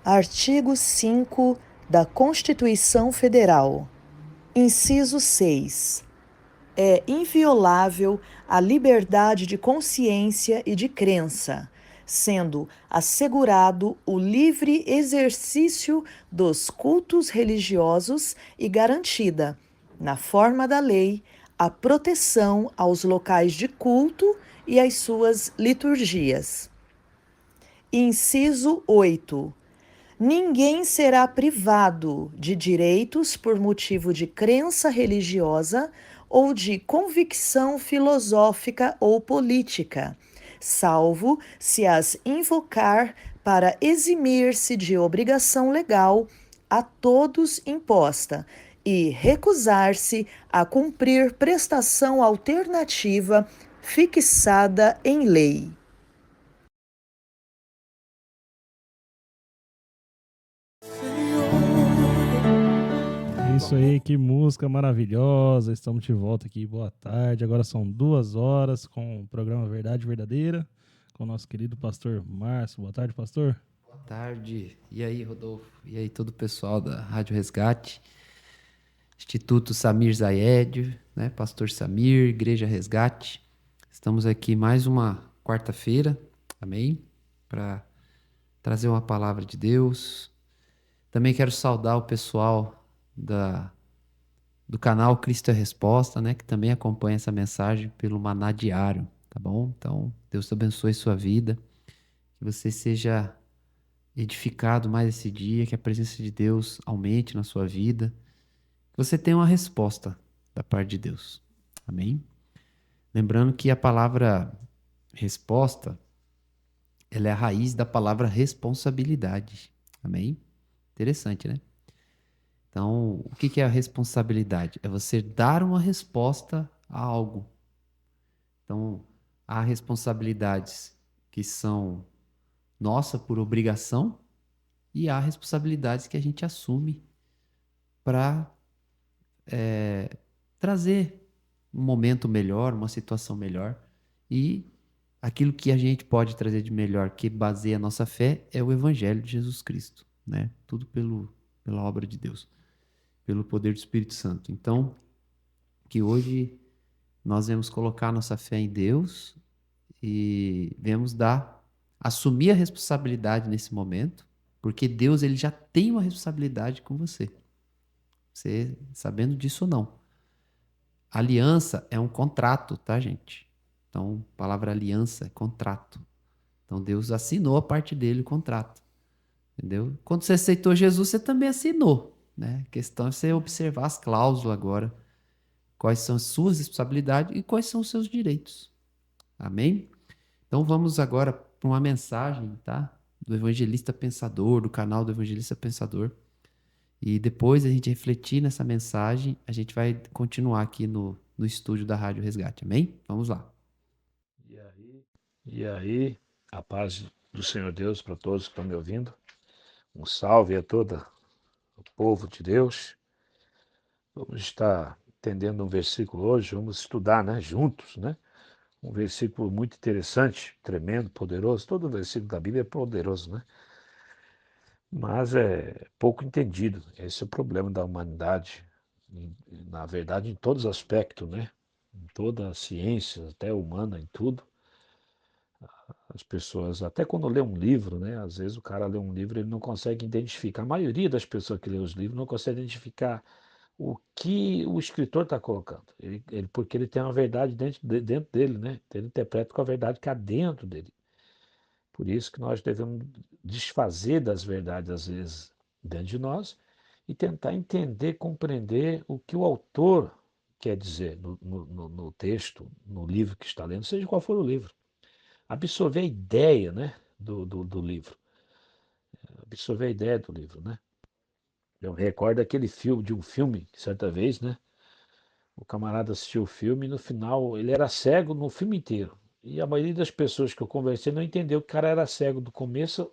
Artigo 5 da Constituição Federal. Inciso 6. É inviolável a liberdade de consciência e de crença, sendo assegurado o livre exercício dos cultos religiosos e garantida, na forma da lei, a proteção aos locais de culto e às suas liturgias. Inciso 8. Ninguém será privado de direitos por motivo de crença religiosa ou de convicção filosófica ou política, salvo se as invocar para eximir-se de obrigação legal a todos imposta e recusar-se a cumprir prestação alternativa fixada em lei. É isso aí, que música maravilhosa. Estamos de volta aqui. Boa tarde. Agora são 2 horas com o programa Verdade Verdadeira, com o nosso querido pastor Márcio. Boa tarde, pastor. Boa tarde. E aí, Rodolfo? E aí, todo o pessoal da Rádio Resgate, Instituto Samir Zayed, né? Pastor Samir, Igreja Resgate. Estamos aqui mais uma quarta-feira, amém? Para trazer uma palavra de Deus. Também quero saudar o pessoal do canal Cristo é Resposta, né? Que também acompanha essa mensagem pelo Maná Diário, tá bom? Então, Deus abençoe sua vida, que você seja edificado mais esse dia, que a presença de Deus aumente na sua vida, que você tenha uma resposta da parte de Deus. Amém? Lembrando que a palavra resposta, ela é a raiz da palavra responsabilidade. Amém? Interessante, né? Então, o que é a responsabilidade? É você dar uma resposta a algo. Então, há responsabilidades que são nossa por obrigação e há responsabilidades que a gente assume para trazer um momento melhor, uma situação melhor. E aquilo que a gente pode trazer de melhor, que baseia a nossa fé, é o Evangelho de Jesus Cristo, né? Tudo pela obra de Deus, pelo poder do Espírito Santo. Então, que hoje nós vamos colocar nossa fé em Deus e vamos assumir a responsabilidade nesse momento, porque Deus ele já tem uma responsabilidade com você. Você sabendo disso ou não. Aliança é um contrato, tá, gente? Então, a palavra aliança é contrato. Então, Deus assinou a parte dele o contrato. Entendeu? Quando você aceitou Jesus, você também assinou, né? A questão é você observar as cláusulas agora. Quais são as suas responsabilidades e quais são os seus direitos. Amém? Então, vamos agora para uma mensagem, tá? Do Evangelista Pensador, do canal do Evangelista Pensador. E depois a gente refletir nessa mensagem, a gente vai continuar aqui no estúdio da Rádio Resgate, amém? Vamos lá. E aí, a paz do Senhor Deus para todos que estão me ouvindo. Um salve a todo o povo de Deus. Vamos estar entendendo um versículo hoje, vamos estudar, né, juntos, né? Um versículo muito interessante, tremendo, poderoso. Todo versículo da Bíblia é poderoso, né? Mas é pouco entendido. Esse é o problema da humanidade, na verdade, em todos os aspectos, né? Em toda a ciência, até humana, em tudo. As pessoas, até quando lê um livro, né? Às vezes o cara lê um livro e ele não consegue identificar. A maioria das pessoas que lê os livros não consegue identificar o que o escritor está colocando. Porque ele tem uma verdade dentro dele, né? Então, ele interpreta com a verdade que há dentro dele. Por isso que nós devemos desfazer das verdades, às vezes, dentro de nós e tentar entender, compreender o que o autor quer dizer no texto, no livro que está lendo, seja qual for o livro. Absorver a ideia, né, do livro. Absorver a ideia do livro, né? Eu recordo aquele filme, de um filme, certa vez, né? O camarada assistiu o filme e no final ele era cego no filme inteiro. E a maioria das pessoas que eu conversei não entendeu que o cara era cego do começo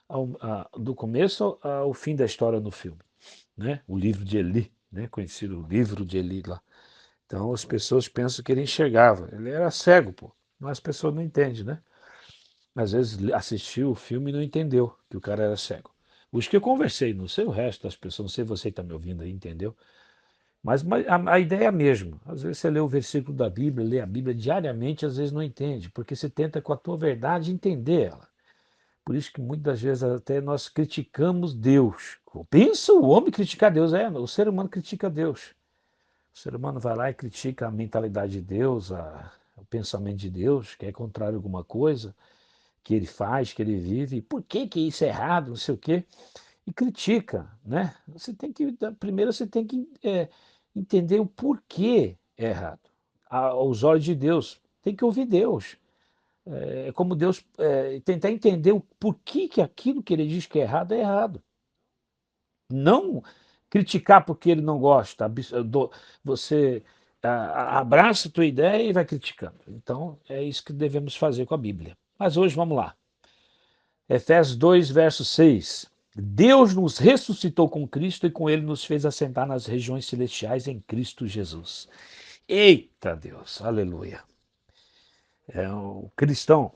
ao fim da história no filme, né? O livro de Eli, né? Conhecido o livro de Eli lá. Então as pessoas pensam que ele enxergava. Ele era cego, pô. Mas as pessoas não entendem, né? Às vezes assistiu o filme e não entendeu que o cara era cego. Os que eu conversei, não sei o resto das pessoas, não sei você que está me ouvindo aí, entendeu? Mas a ideia é a mesma. Às vezes você lê o versículo da Bíblia, lê a Bíblia diariamente, às vezes não entende, porque você tenta com a tua verdade entender ela. Por isso que muitas vezes até nós criticamos Deus. Pensa o homem criticar Deus, o ser humano critica Deus. O ser humano vai lá e critica a mentalidade de Deus, o pensamento de Deus, que é contrário a alguma coisa que ele faz, que ele vive. Por que que isso é errado, não sei o quê? E critica, né? Primeiro você tem que entender o porquê é errado. Aos olhos de Deus, tem que ouvir Deus. É como Deus tentar entender o porquê que aquilo que ele diz que é errado. Não criticar porque ele não gosta. Você abraça a tua ideia e vai criticando. Então, é isso que devemos fazer com a Bíblia. Mas hoje, vamos lá. Efésios 2, verso 6. Deus nos ressuscitou com Cristo e com ele nos fez assentar nas regiões celestiais em Cristo Jesus. Eita Deus, aleluia. O cristão,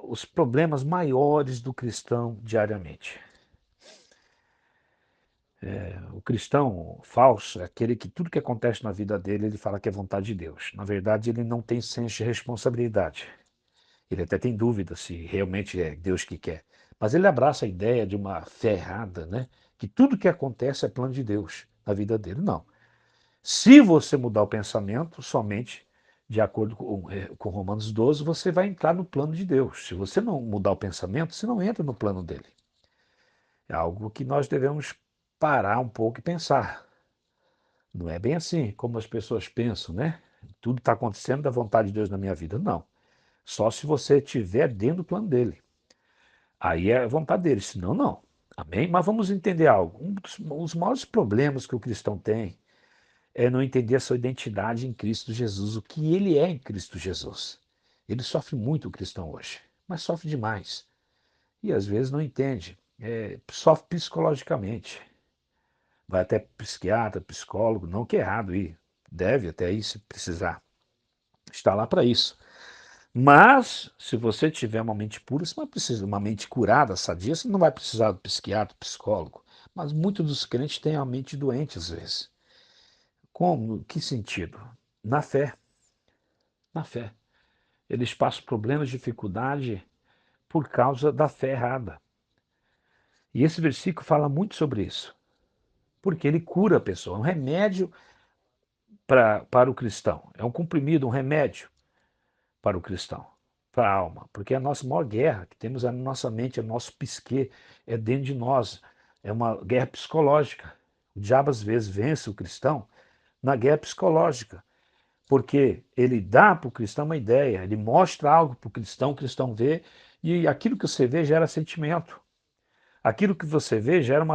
os problemas maiores do cristão diariamente. O cristão falso é aquele que tudo que acontece na vida dele, ele fala que é vontade de Deus. Na verdade, ele não tem senso de responsabilidade. Ele até tem dúvida se realmente é Deus que quer. Mas ele abraça a ideia de uma fé errada, né? Que tudo que acontece é plano de Deus na vida dele. Não. Se você mudar o pensamento, somente de acordo com Romanos 12, você vai entrar no plano de Deus. Se você não mudar o pensamento, você não entra no plano dele. É algo que nós devemos parar um pouco e pensar. Não é bem assim como as pessoas pensam, né? Tudo está acontecendo da vontade de Deus na minha vida. Não. Só se você estiver dentro do plano dele. Aí é a vontade dele, senão não. Amém? Mas vamos entender algo. Os maiores problemas que o cristão tem é não entender a sua identidade em Cristo Jesus, o que ele é em Cristo Jesus. Ele sofre muito, o cristão, hoje, mas sofre demais. E às vezes não entende. Sofre psicologicamente. Vai até psiquiatra, psicólogo, não que é errado ir. Deve até ir se precisar. Está lá para isso. Mas, se você tiver uma mente pura, você não precisa, uma mente curada, sadia, você não vai precisar do psiquiatra, psicólogo. Mas muitos dos crentes têm a mente doente às vezes. Como? Que sentido? Na fé. Na fé. Eles passam problemas, dificuldade por causa da fé errada. E esse versículo fala muito sobre isso. Porque ele cura a pessoa. É um remédio para o cristão. É um comprimido, um remédio para o cristão, para a alma. Porque a nossa maior guerra que temos é na nossa mente, é o nosso psique, é dentro de nós. É uma guerra psicológica. O diabo às vezes vence o cristão na guerra psicológica. Porque ele dá para o cristão uma ideia, ele mostra algo para o cristão vê, e aquilo que você vê gera sentimento. Aquilo que você vê gera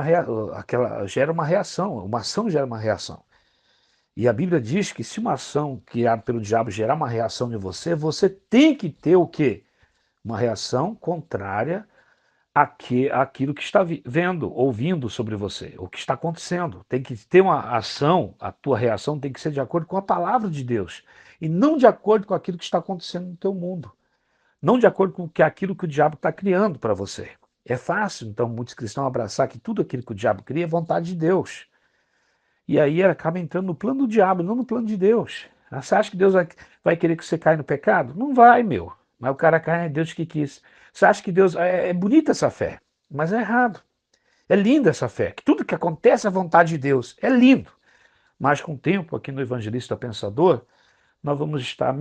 gera uma reação, uma ação gera uma reação. E a Bíblia diz que se uma ação criada pelo diabo gerar uma reação em você, você tem que ter o quê? Uma reação contrária àquilo que está vendo, ouvindo sobre você, o que está acontecendo. Tem que ter uma ação, a tua reação tem que ser de acordo com a palavra de Deus, e não de acordo com aquilo que está acontecendo no teu mundo. Não de acordo com aquilo que o diabo está criando para você. É fácil, então, muitos cristãos abraçar que tudo aquilo que o diabo cria é vontade de Deus. E aí acaba entrando no plano do diabo, não no plano de Deus. Você acha que Deus vai querer que você caia no pecado? Não vai, meu. Mas o cara cai, é Deus que quis. Você acha que Deus... É bonita essa fé, mas é errado. É linda essa fé, que tudo que acontece é vontade de Deus. É lindo. Mas com o tempo, aqui no Evangelista Pensador, nós vamos estar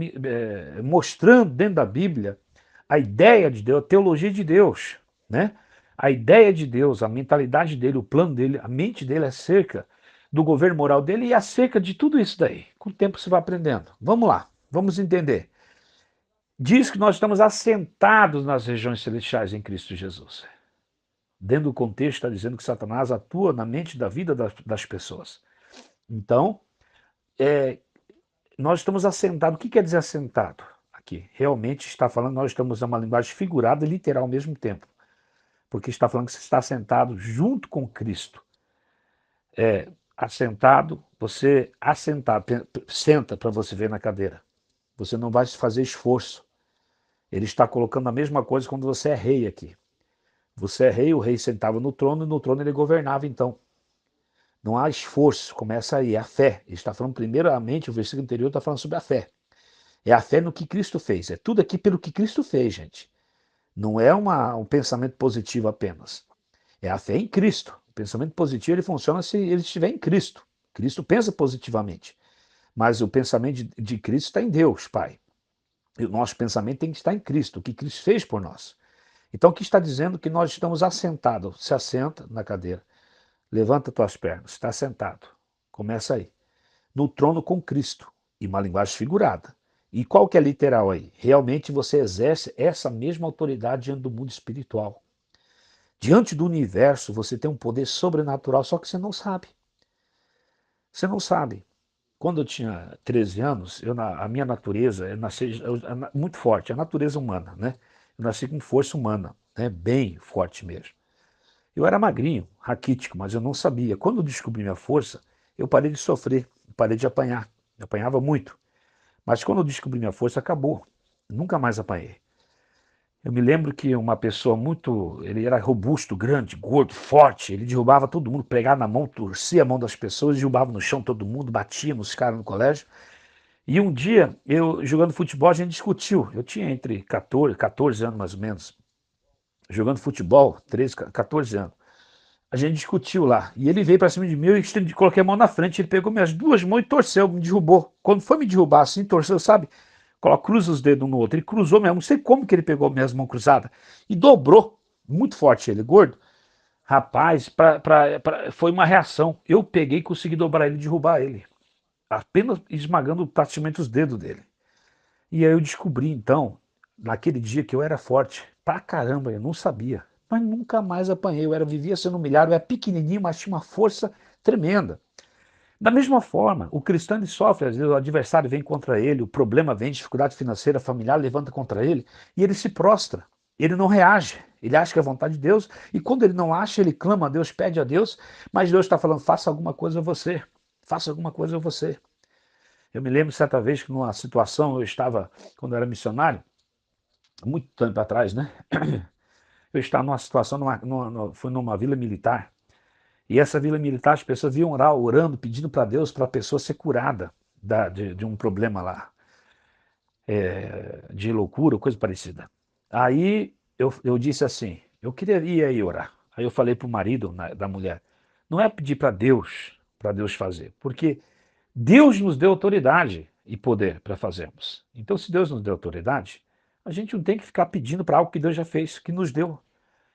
mostrando dentro da Bíblia a ideia de Deus, a teologia de Deus, né? A ideia de Deus, a mentalidade dele, o plano dele, a mente dele acerca do governo moral dele e acerca de tudo isso daí. Com o tempo você vai aprendendo. Vamos lá, vamos entender. Diz que nós estamos assentados nas regiões celestiais em Cristo Jesus. Dentro do contexto está dizendo que Satanás atua na mente da vida das pessoas. Então, nós estamos assentados. O que quer dizer assentado? Aqui, realmente está falando, nós estamos numa linguagem figurada e literal ao mesmo tempo. Porque está falando que você está sentado junto com Cristo. Assentado, você senta para você ver na cadeira. Você não vai fazer esforço. Ele está colocando a mesma coisa quando você é rei aqui. Você é rei, o rei sentava no trono e no trono ele governava então. Não há esforço, começa aí, é a fé. Ele está falando primeiramente, o versículo anterior está falando sobre a fé. É a fé no que Cristo fez. É tudo aqui pelo que Cristo fez, gente. Não é um pensamento positivo apenas. É a fé em Cristo. O pensamento positivo ele funciona se ele estiver em Cristo. Cristo pensa positivamente. Mas o pensamento de Cristo está em Deus, Pai. E o nosso pensamento tem que estar em Cristo, o que Cristo fez por nós. Então, aqui está dizendo que nós estamos assentados. Se assenta na cadeira. Levanta tuas pernas. Está sentado. Começa aí. No trono com Cristo. E uma linguagem figurada. E qual que é literal aí? Realmente você exerce essa mesma autoridade diante do mundo espiritual. Diante do universo, você tem um poder sobrenatural, só que você não sabe. Você não sabe. Quando eu tinha 13 anos, a minha natureza, muito forte, a natureza humana, né? Eu nasci com força humana, né? Bem forte mesmo. Eu era magrinho, raquítico, mas eu não sabia. Quando eu descobri minha força, eu parei de sofrer, parei de apanhar. Eu apanhava muito. Mas quando eu descobri minha força, acabou. Nunca mais apanhei. Eu me lembro que uma pessoa ele era robusto, grande, gordo, forte, ele derrubava todo mundo, pegava na mão, torcia a mão das pessoas, derrubava no chão todo mundo, batia nos caras no colégio. E um dia, eu jogando futebol, a gente discutiu. Eu tinha entre 14 anos mais ou menos, jogando futebol, 13, 14 anos. A gente discutiu lá. E ele veio pra cima de mim, eu coloquei a mão na frente, ele pegou minhas duas mãos e torceu, me derrubou. Quando foi me derrubar assim, torceu, sabe? Cruza os dedos um no outro. Ele cruzou mesmo, não sei como que ele pegou minhas mãos cruzadas. E dobrou, muito forte ele, gordo. Rapaz, foi uma reação. Eu peguei e consegui dobrar ele e derrubar ele. Apenas esmagando praticamente os dedos dele. E aí eu descobri então, naquele dia, que eu era forte. Pra caramba, eu não sabia. Mas nunca mais apanhei. Vivia sendo humilhado, eu era pequenininho, mas tinha uma força tremenda. Da mesma forma, o cristão ele sofre, às vezes o adversário vem contra ele, o problema vem, dificuldade financeira, familiar levanta contra ele, e ele se prostra, ele não reage, ele acha que é a vontade de Deus, e quando ele não acha, ele clama a Deus, pede a Deus, mas Deus está falando, faça alguma coisa a você, faça alguma coisa a você. Eu me lembro certa vez que numa situação, eu estava, quando eu era missionário, muito tempo atrás, né? Eu estava numa situação, fui numa vila militar, e essa vila militar, as pessoas iam orar, orando, pedindo para Deus para a pessoa ser curada de um problema lá, de loucura, coisa parecida. Aí eu disse assim, eu queria ir aí orar. Aí eu falei para o marido da mulher, não é pedir para Deus fazer, porque Deus nos deu autoridade e poder para fazermos. Então, se Deus nos deu autoridade, a gente não tem que ficar pedindo para algo que Deus já fez, que nos deu.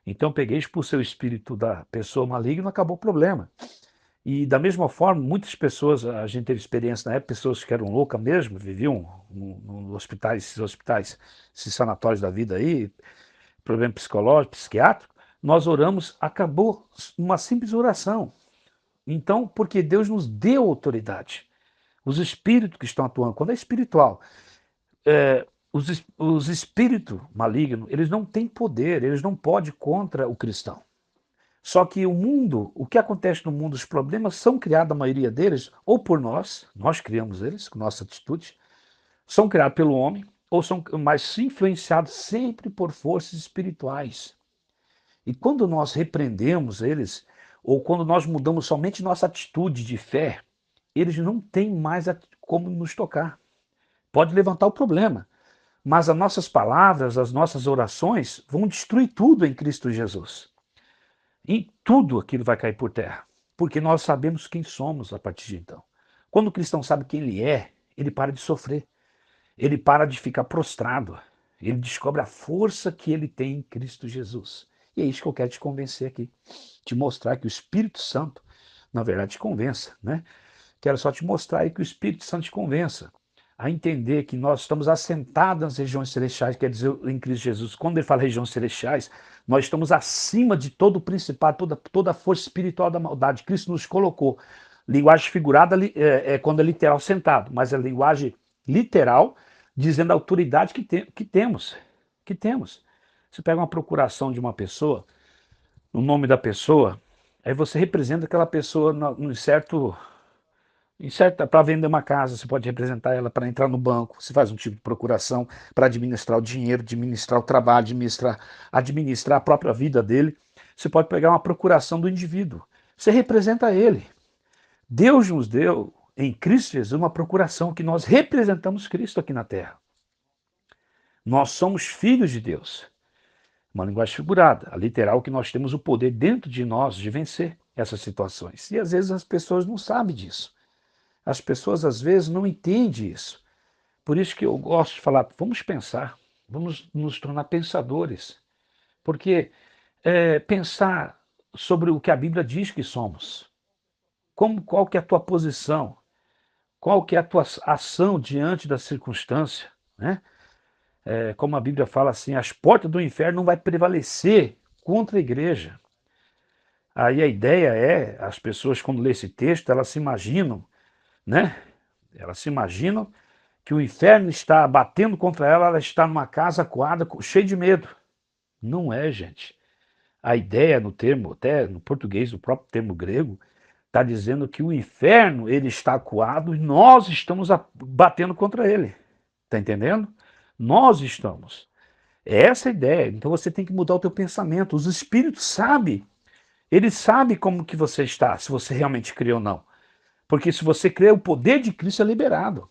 Então, peguei, expulsei o espírito da pessoa maligna e acabou o problema. E da mesma forma, muitas pessoas, a gente teve experiência na época, pessoas que eram loucas mesmo, viviam nos hospitais, esses sanatórios da vida aí, problema psicológico, psiquiátrico, nós oramos, acabou uma simples oração. Então, porque Deus nos deu autoridade. Os espíritos que estão atuando, quando é espiritual, os espíritos malignos, eles não têm poder, eles não podem contra o cristão. Só que o que acontece no mundo, os problemas são criados, a maioria deles, ou por nós criamos eles, com nossa atitude, são criados pelo homem, ou são mais influenciados sempre por forças espirituais. E quando nós repreendemos eles, ou quando nós mudamos somente nossa atitude de fé, eles não têm mais como nos tocar. Pode levantar o problema, mas as nossas palavras, as nossas orações vão destruir tudo em Cristo Jesus. E tudo aquilo vai cair por terra, porque nós sabemos quem somos a partir de então. Quando o cristão sabe quem ele é, ele para de sofrer, ele para de ficar prostrado, ele descobre a força que ele tem em Cristo Jesus. E é isso que eu quero te convencer aqui, te mostrar que o Espírito Santo, na verdade, te convença, né? Quero só te mostrar aí que o Espírito Santo te convença a entender que nós estamos assentados nas regiões celestiais, quer dizer, em Cristo Jesus. Quando ele fala regiões celestiais, nós estamos acima de todo o principado, toda a força espiritual da maldade. Cristo nos colocou. Linguagem figurada é quando é literal sentado, mas é linguagem literal dizendo a autoridade que temos. Você pega uma procuração de uma pessoa, o nome da pessoa, aí você representa aquela pessoa Para vender uma casa, você pode representar ela para entrar no banco, você faz um tipo de procuração para administrar o dinheiro, administrar o trabalho, administrar a própria vida dele. Você pode pegar uma procuração do indivíduo. Você representa ele. Deus nos deu, em Cristo Jesus, uma procuração que nós representamos Cristo aqui na Terra. Nós somos filhos de Deus. Uma linguagem figurada, a literal, que nós temos o poder dentro de nós de vencer essas situações. E às vezes as pessoas não sabem disso. As pessoas às vezes não entendem isso. Por isso que eu gosto de falar, vamos pensar, vamos nos tornar pensadores. Porque pensar sobre o que a Bíblia diz que somos. Qual que é a tua posição? Qual que é a tua ação diante da circunstância? Né? Como a Bíblia fala assim, as portas do inferno não vai prevalecer contra a igreja. Aí a ideia é, as pessoas quando lê esse texto, elas se imaginam, né? Elas se imaginam que o inferno está batendo contra ela, ela está numa casa acuada, cheia de medo. Não é, gente. A ideia no termo, até no português, no próprio termo grego, está dizendo que o inferno ele está acuado e nós estamos batendo contra ele. Está entendendo? Nós estamos. É essa a ideia. Então você tem que mudar o teu pensamento. Os espíritos sabem. Eles sabem como que você está, se você realmente crê ou não. Porque se você crê, o poder de Cristo é liberado.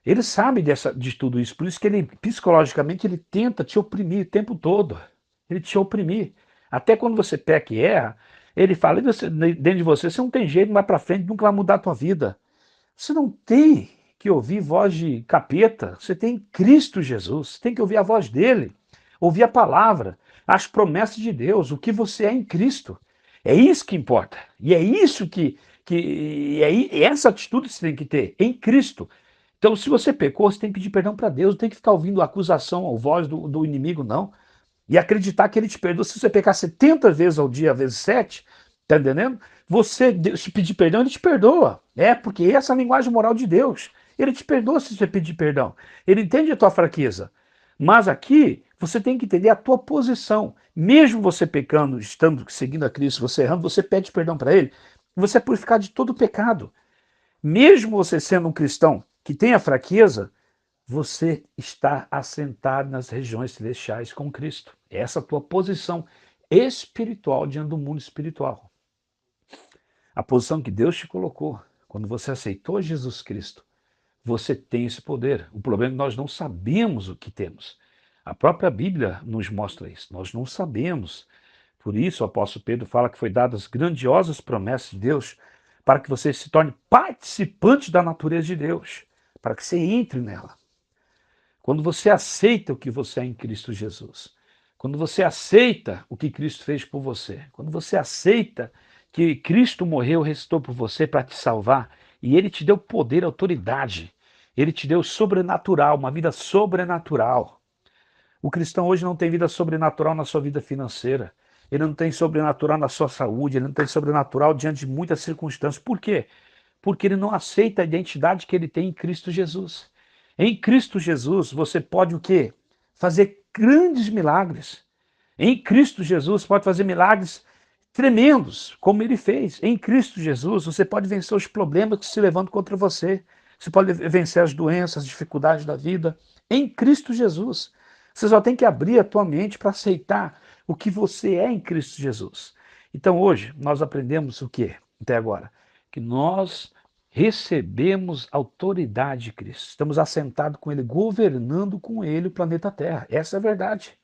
Ele sabe de tudo isso. Por isso que ele, psicologicamente, ele tenta te oprimir o tempo todo. Ele te oprimir. Até quando você peca e erra, ele fala, dentro de você não tem jeito, não vai para frente, nunca vai mudar a tua vida. Você não tem que ouvir voz de capeta, você tem Cristo Jesus, você tem que ouvir a voz dele, ouvir a palavra, as promessas de Deus, o que você é em Cristo. É isso que importa. E é isso essa atitude que você tem que ter em Cristo. Então, se você pecou, você tem que pedir perdão para Deus, não tem que ficar ouvindo a acusação ou voz do inimigo, não. E acreditar que ele te perdoa. Se você pecar 70 vezes ao dia, vezes 7, tá entendendo? Se pedir perdão, ele te perdoa. Porque essa é a linguagem moral de Deus. Ele te perdoa se você pedir perdão. Ele entende a tua fraqueza. Mas aqui, você tem que entender a tua posição. Mesmo você pecando, estando seguindo a Cristo, você errando, você pede perdão para ele. Você é purificado de todo o pecado. Mesmo você sendo um cristão que tem a fraqueza, você está assentado nas regiões celestiais com Cristo. Essa é a tua posição espiritual diante do mundo espiritual. A posição que Deus te colocou. Quando você aceitou Jesus Cristo, você tem esse poder. O problema é que nós não sabemos o que temos. A própria Bíblia nos mostra isso. Nós não sabemos. Por isso o apóstolo Pedro fala que foi dadas grandiosas promessas de Deus para que você se torne participante da natureza de Deus, para que você entre nela. Quando você aceita o que você é em Cristo Jesus, quando você aceita o que Cristo fez por você, quando você aceita que Cristo morreu, ressuscitou por você para te salvar, e Ele te deu poder, autoridade, Ele te deu sobrenatural, uma vida sobrenatural. O cristão hoje não tem vida sobrenatural na sua vida financeira, ele não tem sobrenatural na sua saúde, ele não tem sobrenatural diante de muitas circunstâncias. Por quê? Porque ele não aceita a identidade que ele tem em Cristo Jesus. Em Cristo Jesus, você pode o quê? Fazer grandes milagres. Em Cristo Jesus, pode fazer milagres tremendos, como ele fez. Em Cristo Jesus, você pode vencer os problemas que se levantam contra você. Você pode vencer as doenças, as dificuldades da vida. Em Cristo Jesus. Você só tem que abrir a tua mente para aceitar o que você é em Cristo Jesus. Então hoje nós aprendemos o quê? Até agora, que nós recebemos autoridade de Cristo. Estamos assentados com Ele, governando com Ele o planeta Terra. Essa é a verdade.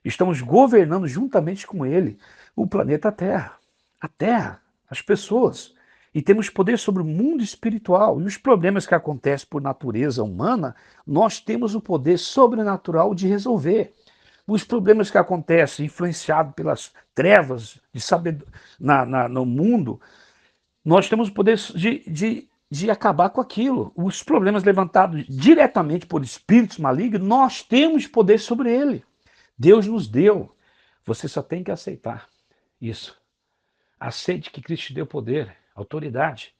Estamos governando juntamente com Ele o planeta Terra. A Terra, as pessoas. E temos poder sobre o mundo espiritual. E os problemas que acontecem por natureza humana, nós temos o poder sobrenatural de resolver. Os problemas que acontecem influenciados pelas trevas de no mundo, nós temos o poder de acabar com aquilo. Os problemas levantados diretamente por espíritos malignos, nós temos poder sobre ele. Deus nos deu. Você só tem que aceitar isso. Aceite que Cristo te deu poder, autoridade.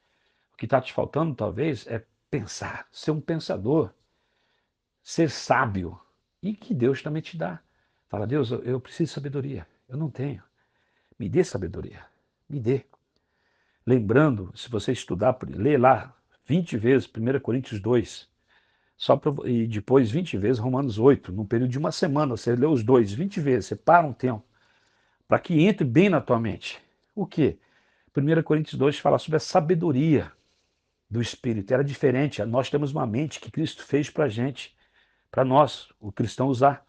O que está te faltando, talvez, é pensar, ser um pensador, ser sábio. E que Deus também te dá. Fala, Deus, eu preciso de sabedoria. Eu não tenho. Me dê sabedoria. Me dê. lembrando, se você estudar, lê lá 20 vezes 1 Coríntios 2, e depois 20 vezes Romanos 8, num período de uma semana, você lê os dois 20 vezes, você para um tempo, para que entre bem na tua mente. O quê? 1 Coríntios 2 fala sobre a sabedoria do Espírito. Era diferente. Nós temos uma mente que Cristo fez para a gente, para nós, o cristão, usar.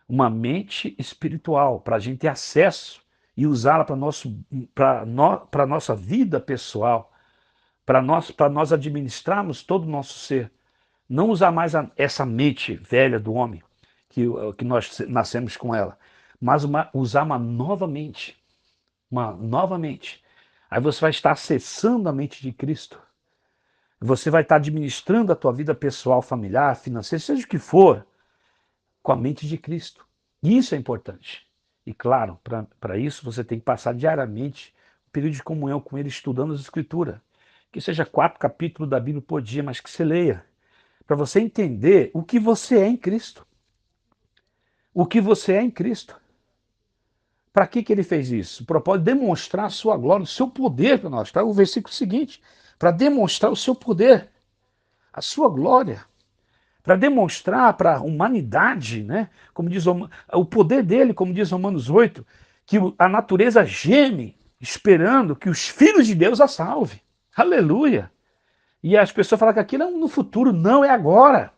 Uma mente espiritual, para a gente ter acesso e usá-la para a nossa vida pessoal, para nós administrarmos todo o nosso ser. Não usar mais essa mente velha do homem, que nós nascemos com ela, mas usar uma nova mente. Uma nova mente. Aí você vai estar acessando a mente de Cristo. Você vai estar administrando a tua vida pessoal, familiar, financeira, seja o que for, com a mente de Cristo. Isso é importante. E claro, para isso você tem que passar diariamente um período de comunhão com Ele, estudando as Escrituras. Que seja 4 capítulos da Bíblia por dia, mas que você leia. Para você entender o que você é em Cristo. O que você é em Cristo. Para que Ele fez isso? O propósito de demonstrar a sua glória, o seu poder para nós. Tá? O versículo seguinte. Para demonstrar o seu poder, a sua glória. Para demonstrar para a humanidade, né, como diz o poder dele, como diz Romanos 8, que a natureza geme, esperando que os filhos de Deus a salve. Aleluia! E as pessoas falam que aquilo é no futuro, não, é agora.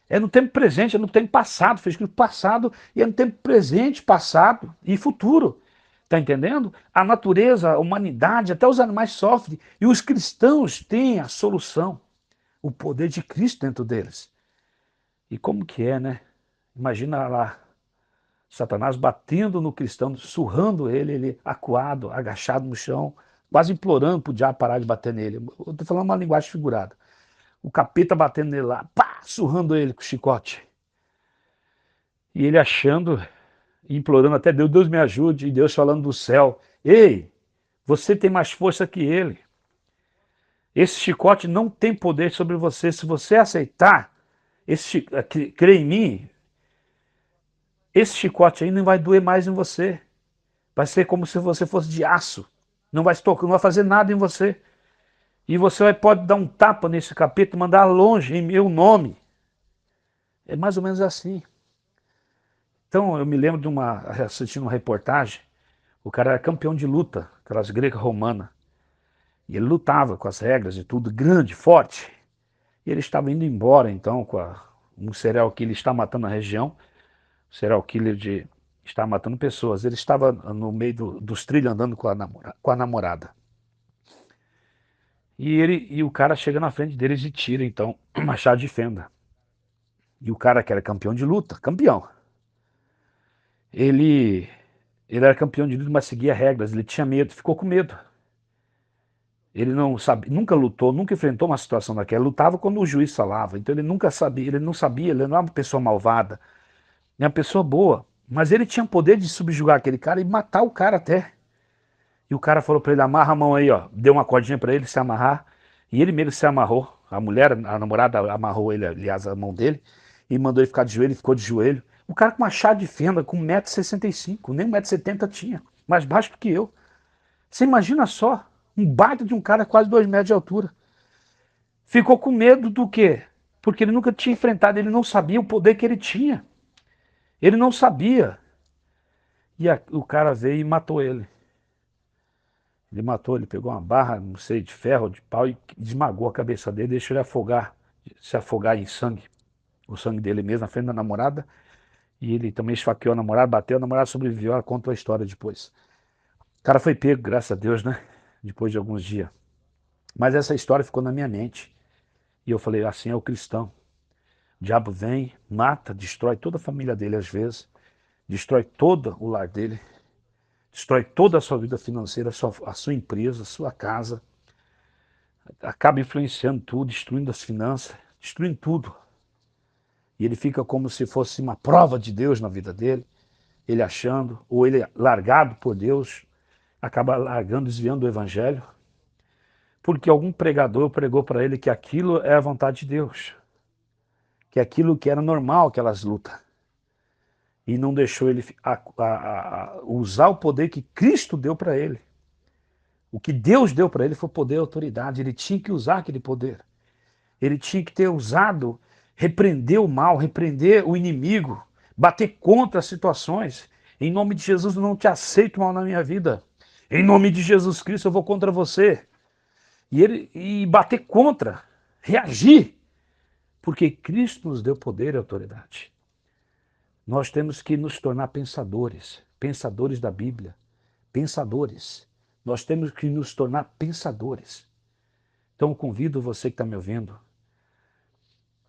É no tempo presente, é no tempo passado, foi escrito passado, e é no tempo presente, passado e futuro. Está entendendo? A natureza, a humanidade, até os animais sofrem, e os cristãos têm a solução. O poder de Cristo dentro deles. E como que é, né? Imagina lá, Satanás batendo no cristão, surrando ele acuado, agachado no chão, quase implorando para o diabo parar de bater nele. Eu estou falando uma linguagem figurada. O capeta batendo nele lá, pá, surrando ele com o chicote. E ele achando, implorando até Deus, Deus me ajude, e Deus falando do céu, ei, você tem mais força que ele. Esse chicote não tem poder sobre você. Se você aceitar, crer em mim, esse chicote aí não vai doer mais em você. Vai ser como se você fosse de aço. Não vai fazer nada em você. E você pode dar um tapa nesse capeta e mandar longe em meu nome. É mais ou menos assim. Então eu me lembro de assistindo uma reportagem. O cara era campeão de luta, aquelas greco-romana. E ele lutava com as regras e tudo, grande, forte. E ele estava indo embora, então, com um serial killer está matando a região. Serial killer está matando pessoas. Ele estava no meio dos trilhos andando com a namorada. E o cara chega na frente deles e tira, então, um machado de fenda. E o cara que era campeão de luta, campeão. Ele era campeão de luta, mas seguia regras. Ele tinha medo, ficou com medo. Ele não sabia, nunca lutou, nunca enfrentou uma situação daquela. Ele lutava quando o juiz falava. Então ele nunca sabia, ele não sabia, ele não era uma pessoa malvada. É uma pessoa boa. Mas ele tinha o poder de subjugar aquele cara e matar o cara até. E o cara falou para ele, amarra a mão aí, ó. Deu uma cordinha para ele se amarrar. E ele mesmo se amarrou. A mulher, a namorada amarrou ele, aliás, a mão dele. E mandou ele ficar de joelho, ele ficou de joelho. O cara com uma chá de fenda, com 1,65 m, nem 1,70 m tinha. Mais baixo do que eu. Você imagina só, um baita de um cara quase 2 metros de altura. Ficou com medo do quê? Porque ele nunca tinha enfrentado, ele não sabia o poder que ele tinha. Ele não sabia. E o cara veio e matou ele. Ele matou, ele pegou uma barra, não sei, de ferro, de pau, e esmagou a cabeça dele, deixou ele se afogar em sangue. O sangue dele mesmo, na frente da namorada. E ele também esfaqueou a namorada, bateu, a namorada sobreviveu, ela contou a história depois. O cara foi pego, graças a Deus, né? Depois de alguns dias. Mas essa história ficou na minha mente. E eu falei, assim é o cristão. O diabo vem, mata, destrói toda a família dele às vezes. Destrói todo o lar dele. Destrói toda a sua vida financeira, a sua empresa, a sua casa. Acaba influenciando tudo, destruindo as finanças, destruindo tudo. E ele fica como se fosse uma prova de Deus na vida dele. Ele achando, ou ele largado por Deus, acaba largando, desviando do evangelho. Porque algum pregador pregou para ele que aquilo é a vontade de Deus. Que aquilo que era normal, aquelas lutas. E não deixou ele usar o poder que Cristo deu para ele. O que Deus deu para ele foi poder e autoridade. Ele tinha que usar aquele poder. Ele tinha que ter usado, repreender o mal, repreender o inimigo, bater contra as situações. Em nome de Jesus, eu não te aceito mal na minha vida. Em nome de Jesus Cristo, eu vou contra você. E bater contra, reagir. Porque Cristo nos deu poder e autoridade. Nós temos que nos tornar pensadores, pensadores da Bíblia, pensadores. Nós temos que nos tornar pensadores. Então eu convido você que está me ouvindo,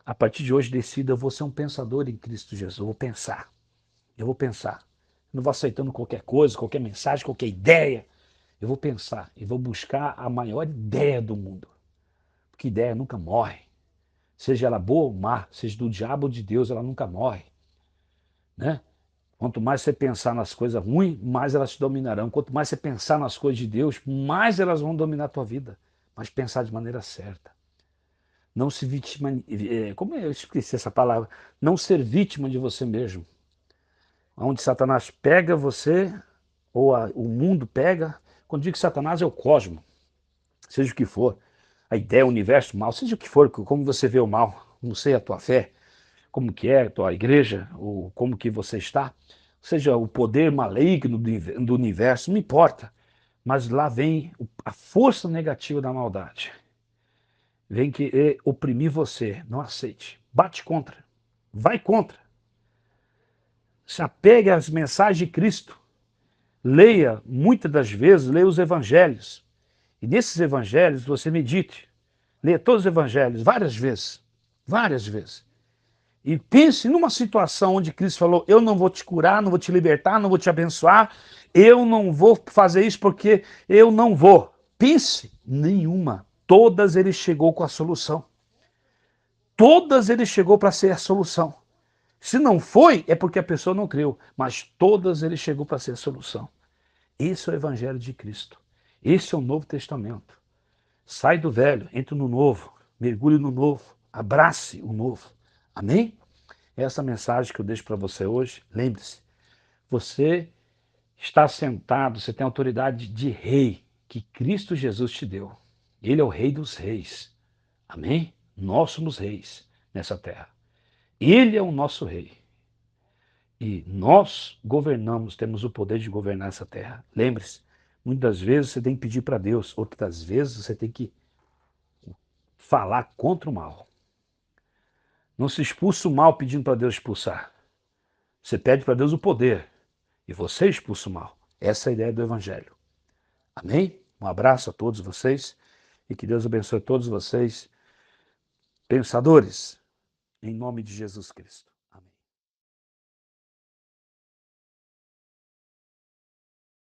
a partir de hoje decida, eu vou ser um pensador em Cristo Jesus, eu vou pensar. Eu vou pensar. Não vou aceitando qualquer coisa, qualquer mensagem, qualquer ideia. Eu vou pensar e vou buscar a maior ideia do mundo. Porque ideia nunca morre. Seja ela boa ou má, seja do diabo ou de Deus, ela nunca morre. Né? Quanto mais você pensar nas coisas ruins, mais elas te dominarão. Quanto mais você pensar nas coisas de Deus, mais elas vão dominar a tua vida. Mas pensar de maneira certa. Não se vítima... Como eu esqueci essa palavra? Não ser vítima de você mesmo. Onde Satanás pega você, ou o mundo pega. Quando digo que Satanás é o cosmos, seja o que for, a ideia, o universo, o mal, seja o que for, como você vê o mal, não sei a tua fé, como que é a tua igreja, ou como que você está, seja o poder maligno do universo, não importa. Mas lá vem a força negativa da maldade. Vem que oprimir você, não aceite. Bate contra, vai contra. Se apegue às mensagens de Cristo. Leia, muitas das vezes, leia os evangelhos. E nesses evangelhos você medite. Leia todos os evangelhos, várias vezes. Várias vezes. E pense numa situação onde Cristo falou, eu não vou te curar, não vou te libertar, não vou te abençoar, eu não vou fazer isso porque eu não vou. Pense, nenhuma. Todas ele chegou com a solução. Todas ele chegou para ser a solução. Se não foi, é porque a pessoa não creu, mas todas ele chegou para ser a solução. Esse é o Evangelho de Cristo. Esse é o Novo Testamento. Sai do velho, entre no novo, mergulhe no novo, abrace o novo. Amém? Essa mensagem que eu deixo para você hoje, lembre-se, você está sentado, você tem autoridade de rei que Cristo Jesus te deu. Ele é o rei dos reis. Amém? Nós somos reis nessa terra. Ele é o nosso rei. E nós governamos, temos o poder de governar essa terra. Lembre-se, muitas vezes você tem que pedir para Deus, outras vezes você tem que falar contra o mal. Não se expulsa o mal pedindo para Deus expulsar. Você pede para Deus o poder e você expulsa o mal. Essa é a ideia do Evangelho. Amém? Um abraço a todos vocês e que Deus abençoe todos vocês, pensadores, em nome de Jesus Cristo.